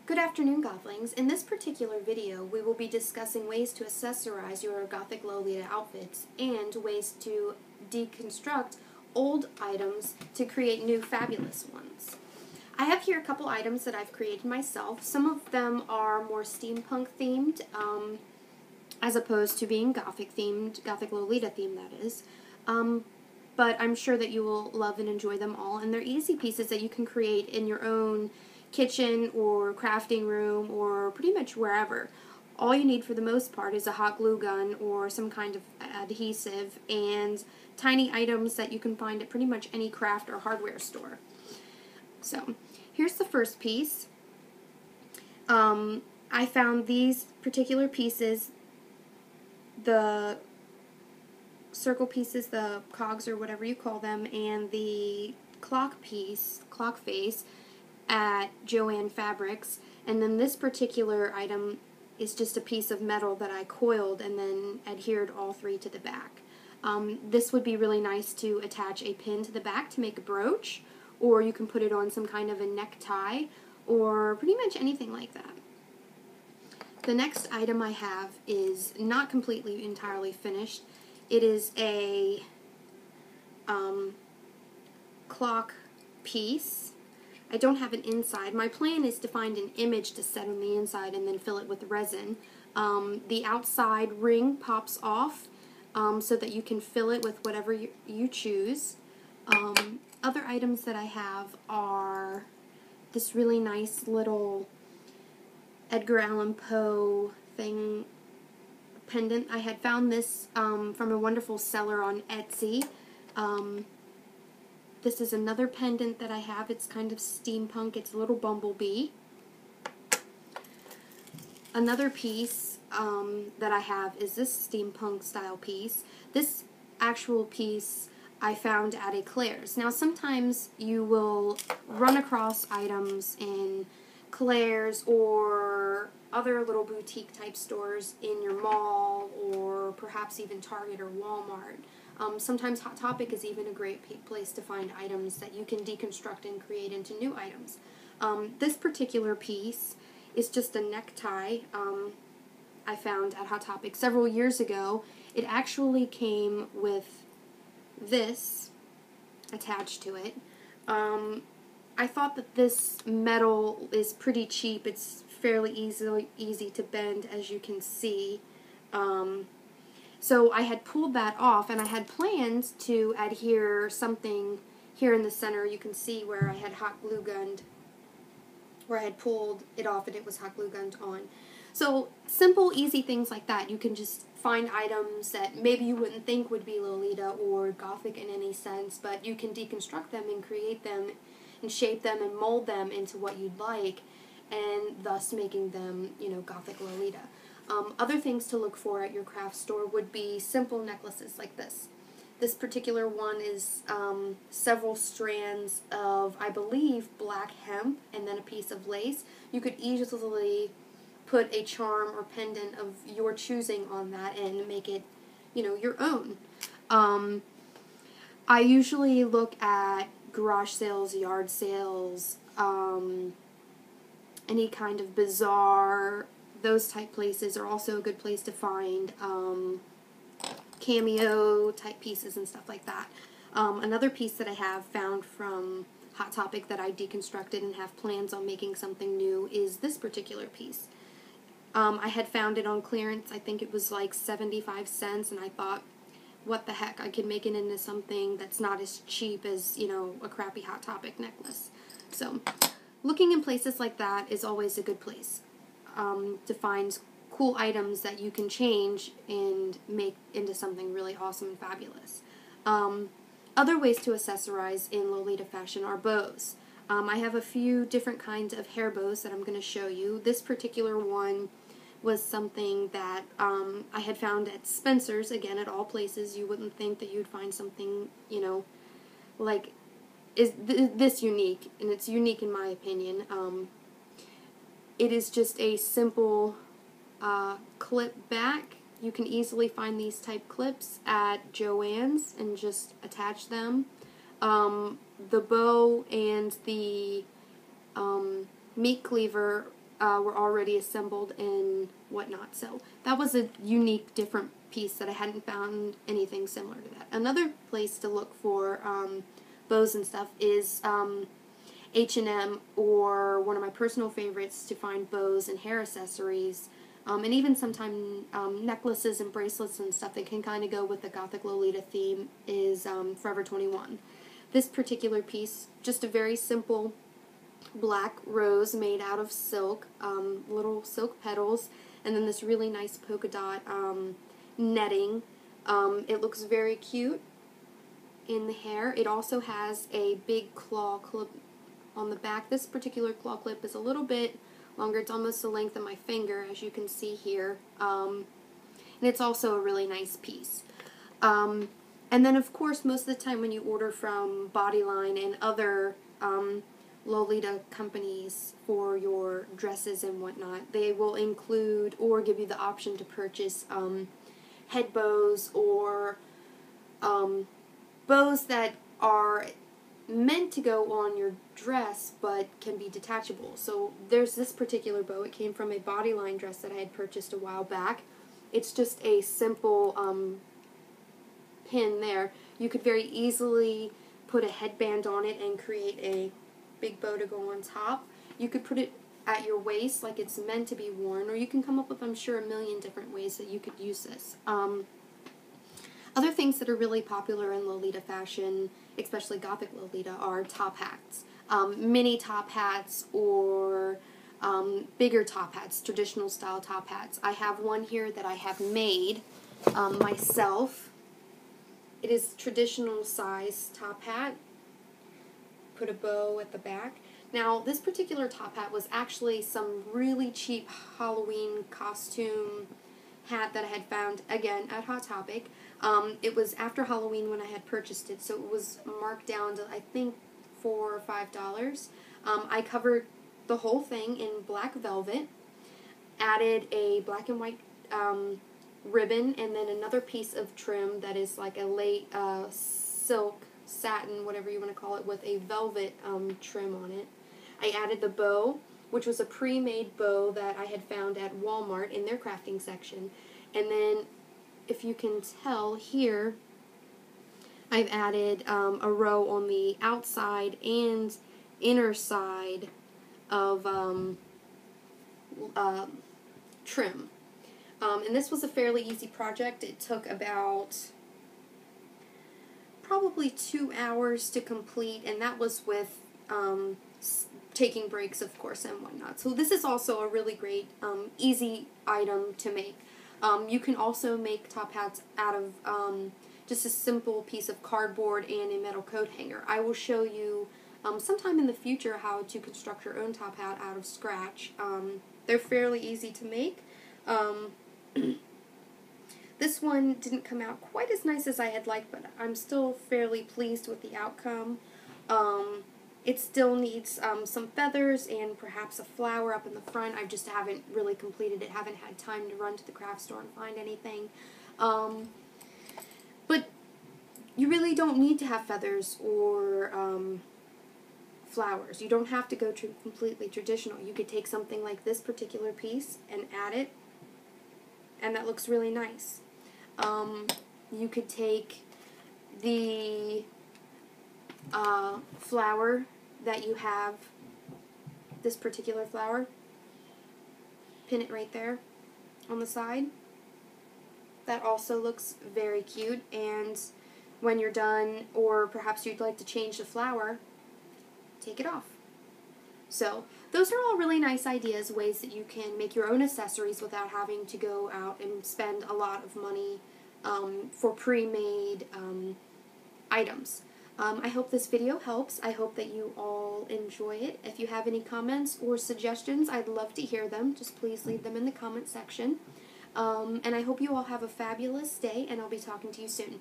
Good afternoon, Gothlings. In this particular video, we will be discussing ways to accessorize your Gothic Lolita outfits and ways to deconstruct old items to create new fabulous ones. I have here a couple items that I've created myself. Some of them are more steampunk themed, as opposed to being Gothic themed, Gothic Lolita themed that is. But I'm sure that you will love and enjoy them all, and they're easy pieces that you can create in your own kitchen or crafting room or pretty much wherever. All you need for the most part is a hot glue gun or some kind of adhesive and tiny items that you can find at pretty much any craft or hardware store. So here's the first piece. I found these particular pieces, the circle pieces, the cogs or whatever you call them, and the clock face at Joann Fabrics, and then this particular item is just a piece of metal that I coiled and then adhered all three to the back. This would be really nice to attach a pin to the back to make a brooch, or you can put it on some kind of a necktie, or pretty much anything like that. The next item I have is not completely entirely finished. It is a clock piece. I don't have an inside. My plan is to find an image to set on the inside and then fill it with resin. The outside ring pops off so that you can fill it with whatever you choose. Other items that I have are this really nice little Edgar Allan Poe thing pendant. I had found this from a wonderful seller on Etsy. This is another pendant that I have. It's kind of steampunk. It's a little bumblebee. Another piece that I have is this steampunk style piece. This actual piece I found at a Claire's. Now sometimes you will run across items in Claire's or other little boutique type stores in your mall, or perhaps even Target or Walmart. Sometimes Hot Topic is even a great place to find items that you can deconstruct and create into new items. This particular piece is just a necktie I found at Hot Topic several years ago. It actually came with this attached to it. I thought that this metal is pretty cheap. It's fairly easy to bend, as you can see. So I had pulled that off, and I had planned to adhere something here in the center. You can see where I had hot glue gunned, where I had pulled it off and it was hot glue gunned on. So simple, easy things like that. You can just find items that maybe you wouldn't think would be Lolita or Gothic in any sense, but you can deconstruct them and create them and shape them and mold them into what you'd like, and thus making them, you know, Gothic Lolita. Other things to look for at your craft store would be simple necklaces like this. This particular one is several strands of, I believe, black hemp and then a piece of lace. You could easily put a charm or pendant of your choosing on that and make it, you know, your own. I usually look at garage sales, yard sales, any kind of bazaar. Those type places are also a good place to find cameo type pieces and stuff like that. Another piece that I have found from Hot Topic that I deconstructed and have plans on making something new is this particular piece. I had found it on clearance. I think it was like 75 cents, and I thought, what the heck, I could make it into something that's not as cheap as, you know, a crappy Hot Topic necklace. So looking in places like that is always a good place to find cool items that you can change and make into something really awesome and fabulous. Other ways to accessorize in Lolita fashion are bows. I have a few different kinds of hair bows that I'm going to show you. This particular one was something that I had found at Spencer's, again, at all places. You wouldn't think that you'd find something, you know, like this unique, and it's unique in my opinion. It is just a simple clip back. You can easily find these type clips at Joann's and just attach them. The bow and the meat cleaver were already assembled and whatnot. So that was a unique, different piece that I hadn't found anything similar to that. Another place to look for bows and stuff is H&M, or one of my personal favorites to find bows and hair accessories, and even sometimes necklaces and bracelets and stuff that can kind of go with the Gothic Lolita theme, is Forever 21. This particular piece, just a very simple black rose made out of silk, little silk petals, and then this really nice polka dot netting. It looks very cute in the hair. It also has a big claw clip on the back. This particular claw clip is a little bit longer. It's almost the length of my finger, as you can see here. And it's also a really nice piece. And then, of course, most of the time when you order from Bodyline and other Lolita companies for your dresses and whatnot, they will include or give you the option to purchase head bows, or bows that are meant to go on your dress but can be detachable. So there's this particular bow. It came from a Bodyline dress that I had purchased a while back. It's just a simple pin there. You could very easily put a headband on it and create a big bow to go on top. You could put it at your waist like it's meant to be worn, or you can come up with, I'm sure, a million different ways that you could use this. Other things that are really popular in Lolita fashion, especially Gothic Lolita, are top hats. Mini top hats, or bigger top hats, traditional style top hats. I have one here that I have made myself. It is traditional size top hat. Put a bow at the back. Now, this particular top hat was actually some really cheap Halloween costume hat that I had found, again, at Hot Topic. It was after Halloween when I had purchased it, so it was marked down to, I think, $4 or $5. I covered the whole thing in black velvet, added a black and white ribbon, and then another piece of trim that is like a late silk, satin, whatever you want to call it, with a velvet trim on it. I added the bow, which was a pre-made bow that I had found at Walmart in their crafting section. And then, if you can tell here, I've added a row on the outside and inner side of trim. And this was a fairly easy project. It took about probably 2 hours to complete, and that was with taking breaks, of course, and whatnot. So this is also a really great, easy item to make. You can also make top hats out of just a simple piece of cardboard and a metal coat hanger. I will show you sometime in the future how to construct your own top hat out of scratch. They're fairly easy to make. This one didn't come out quite as nice as I had liked, but I'm still fairly pleased with the outcome. It still needs some feathers and perhaps a flower up in the front. I just haven't really completed it, haven't had time to run to the craft store and find anything. But you really don't need to have feathers or flowers. You don't have to go completely traditional. You could take something like this particular piece and add it, and that looks really nice. You could take the flower that you have, this particular flower, pin it right there on the side. That also looks very cute, and when you're done, or perhaps you'd like to change the flower, take it off. So those are all really nice ideas, ways that you can make your own accessories without having to go out and spend a lot of money for pre-made items. I hope this video helps. I hope that you all enjoy it. If you have any comments or suggestions, I'd love to hear them. Just please leave them in the comment section. And I hope you all have a fabulous day, and I'll be talking to you soon.